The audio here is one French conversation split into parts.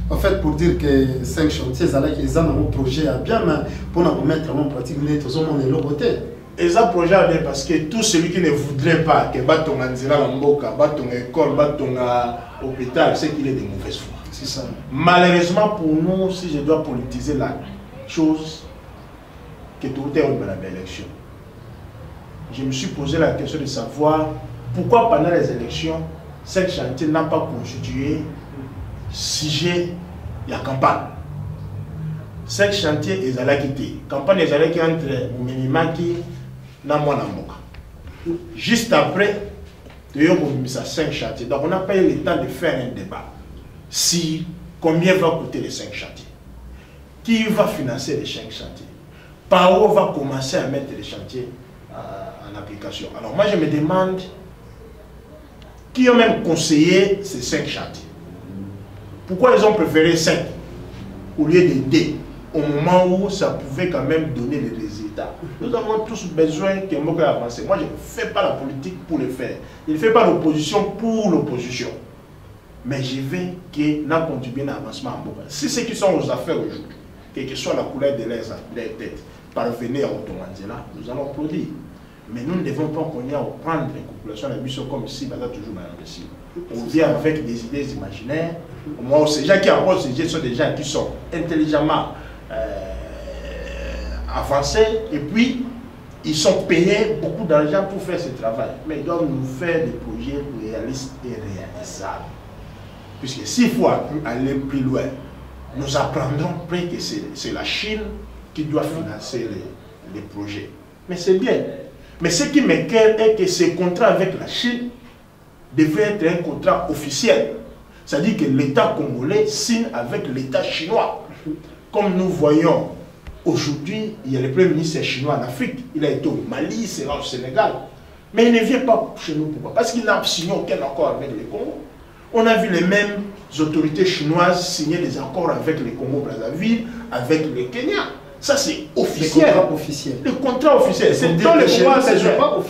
En fait, pour dire que 5 chantiers, ils ont un projet à bien, mais pour nous mettre en pratique, nous sommes en loboté. Et ça projet à bien parce que tout celui qui ne voudrait pas que Baton Anzela Lamboka, Baton école, Baton hôpital, c'est qu'il est de mauvaise foi. C'est ça. Malheureusement pour nous, si je dois politiser la chose, que tout est une bonne élection. Je me suis posé la question de savoir pourquoi pendant les élections, 5 chantiers n'a pas constitué sujet de la campagne. 5 chantiers, ils allaient quitter. La campagne, ils allaient quitter entre Mimimaki et Namboka. Juste après, il y a 5 chantiers. Donc, on n'a pas eu le temps de faire un débat. Si, combien va coûter les 5 chantiers? Qui va financer les 5 chantiers? Par où on va commencer à mettre les chantiers en application? Alors, moi, je me demande qui ont même conseillé ces 5 chantiers. Pourquoi ils ont préféré 5 au lieu de 2 au moment où ça pouvait quand même donner les résultats? Nous avons tous besoin que Mboka avance. Moi, je ne fais pas la politique pour le faire. Je ne fais pas l'opposition pour l'opposition. Mais je veux que nous contribuions à l'avancement à Mboka. Si ceux qui sont aux affaires aujourd'hui, quelle que soit la couleur de leurs têtes, parvenir à Otomandela, nous allons applaudir. Mais nous ne devons pas prendre une population de mission comme ici, mais là toujours ici. On vient avec des idées imaginaires. Moi, ces gens qui apportent ces idées sont des gens qui sont intelligemment avancés et puis ils sont payés beaucoup d'argent pour faire ce travail. Mais ils doivent nous faire des projets réalistes et réalisables. Puisque s'il faut aller plus loin, nous apprendrons après que c'est la Chine qui doit financer les projets. Mais c'est bien. Mais ce qui m'inquiète est que ce contrat avec la Chine devrait être un contrat officiel. C'est-à-dire que l'État congolais signe avec l'État chinois. Comme nous voyons aujourd'hui, il y a le Premier ministre chinois en Afrique. Il a été au Mali, il sera au Sénégal. Mais il ne vient pas chez nous. Pourquoi? Parce qu'il n'a signé aucun accord avec le Congo. On a vu les mêmes autorités chinoises signer des accords avec le Congo-Brazzaville, avec le Kenya. Ça, c'est officiel. Le contrat officiel. C'est dans le Congo,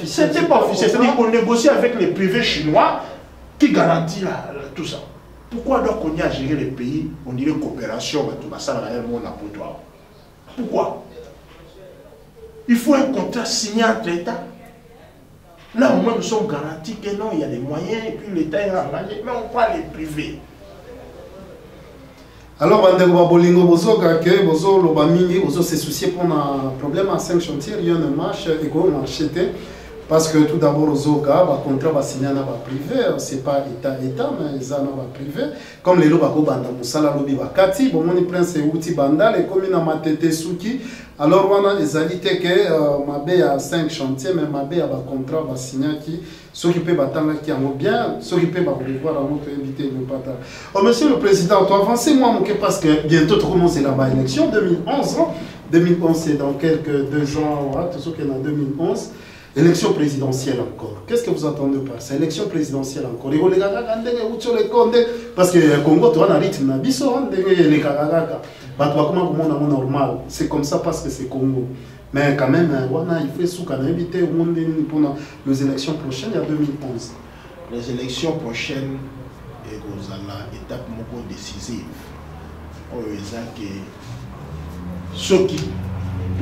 c'était pas officiel. C'est-à-dire qu'on négocie avec les privés chinois qui garantissent tout ça. Pourquoi donc on y a géré les pays, on dirait coopération, pourquoi? Il faut un contrat signé entre États. Là, au moins, nous sommes garantis que non, il y a des moyens, et puis l'État est engagé, mais on parle les privés. Alors, Bandego Bolingo Bozoka, que Bozo Lobamingi, Bozo s'est soucié pour un problème à 5 chantiers, il y a une marche, et qu'on a acheté. Parce que tout d'abord, aux Oga, le contrat va signer dans le privé, ce n'est pas État, mais ils ont le privé. Comme les lois banda musala lobi bakati, bon mon prince outi banda, les communes à matete souki. Alors on a des alités que mabé à 5 chantiers, mais mabé à contrat va signer qui s'occuper batanga qui en bien, s'occuper va revoir à notre invité de pata. Oh monsieur le président, tu avances moi mon parce que bientôt tu commences la élection 2011. 2011 c'est dans quelques 2 ans, tout ce qui est en 2011. Élection présidentielle encore. Qu'est-ce que vous attendez par ça? Élection présidentielle encore. Parce que le Congo, tu as un rythme, normal. C'est comme ça parce que c'est Congo. Mais quand même, il faut inviter au monde pour les élections prochaines, il y a 2011. Les élections prochaines, et vous allez étape décisive. Ceux qui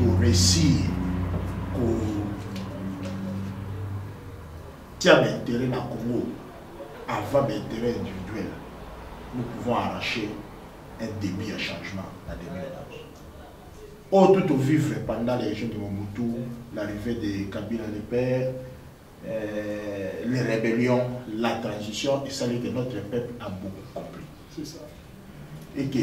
ont réussi d'intérêt dans le Congo avant l'intérêt individuel, nous pouvons arracher un début à changement en 2011. Tout au vivre pendant les régimes de Mobutu, l'arrivée de Kabila le père, les rébellions, la transition, et ça que notre peuple a beaucoup compris. C'est ça. Et que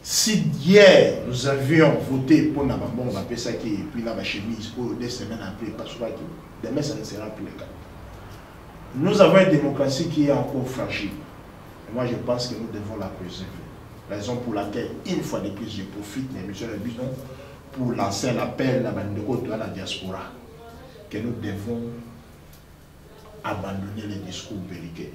si hier nous avions voté pour Nabambo, on va appeler ça qui puis la chemise pour 2 semaines après, parce que demain ça ne sera plus le cas. Nous avons une démocratie qui est encore fragile. Et moi, je pense que nous devons la préserver. Raison pour laquelle, une fois de plus, je profite de l'émission de Bison pour lancer un appel à la diaspora que nous devons abandonner les discours belliqueux.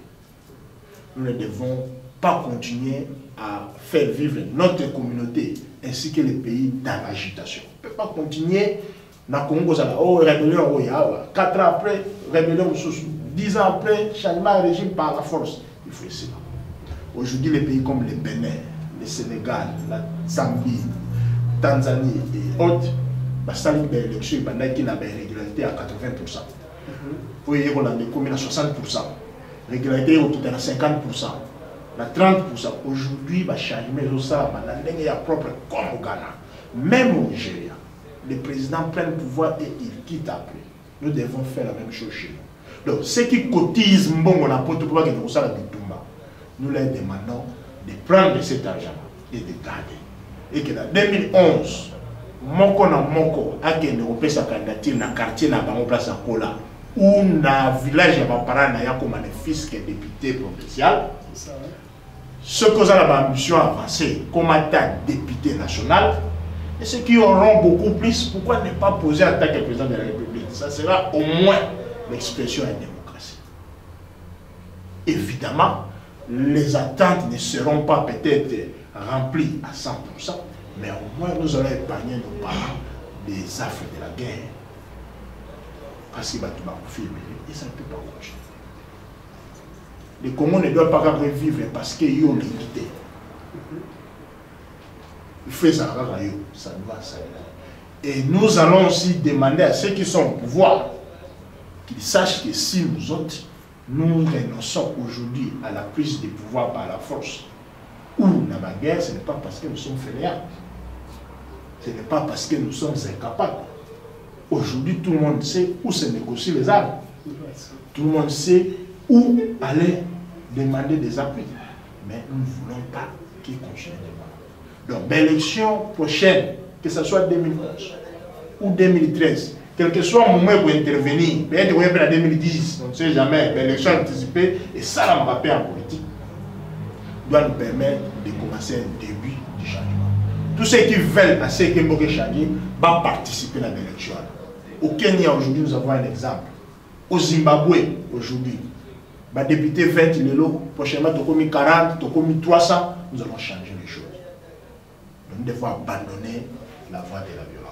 Nous ne devons pas continuer à faire vivre notre communauté ainsi que les pays dans l'agitation. On ne peut pas continuer dans le Congo, rébellion, 4 ans après, rébellion, 10 ans après, changement de régime par la force. Il faut essayer. Aujourd'hui, les pays comme le Bénin, le Sénégal, la Zambie, Tanzanie et autres, il y a une élection qui a une régularité à 80%. Vous voyez, on a des communes à 60%. Régularité est à 50%. À 30%. Aujourd'hui, il y a un propre comme au Ghana. Même au Nigeria, les présidents prennent le pouvoir et ils quittent après. Nous devons faire la même chose chez nous. Donc, ceux qui cotisent, nous leur demandons de prendre cet argent et de garder. Et que en 2011, Moko na Moko a gagné sa candidature dans le quartier na bango place à Kola ou dans le village de Bapara na comme un fils qui est député provincial. Ceux qui ont l'ambition avancée comme état député national et ceux qui auront beaucoup plus, pourquoi ne pas poser en tant que président de la République? Ça sera au moins l'expression de la démocratie. Évidemment, les attentes ne seront pas peut-être remplies à 100%, mais au moins nous allons épargner nos parents des affres de la guerre. Parce qu'il va tout filmer et ça ne peut pas continuer. Les Congos ne doivent pas revivre parce qu'ils ont l'équité. Il fait ça, ça doit s'arrêter. Et nous allons aussi demander à ceux qui sont au pouvoir qu'ils sachent que si nous autres, nous renonçons aujourd'hui à la prise de pouvoir par la force ou dans la guerre, ce n'est pas parce que nous sommes fainéants. Ce n'est pas parce que nous sommes incapables. Aujourd'hui, tout le monde sait où se négocient les armes. Tout le monde sait où aller demander des appuis. Mais nous ne voulons pas qu'ils continuent de demander. Donc, l'élection prochaine, que ce soit 2011 ou 2013, quel que soit le moment pour intervenir, peut-être en 2010, on ne sait jamais, l'élection anticipée, et ça, la rappel en politique, doit nous permettre de commencer un début du changement. Tous ceux qui veulent à ce qu'il faut changer, vont participer à l'élection. Au Kenya, aujourd'hui, nous avons un exemple. Au Zimbabwe, aujourd'hui, les députés 20 l'élo, prochainement, tu as 40, tu as 300, nous allons changer les choses. Nous devons abandonner la voie de la violence.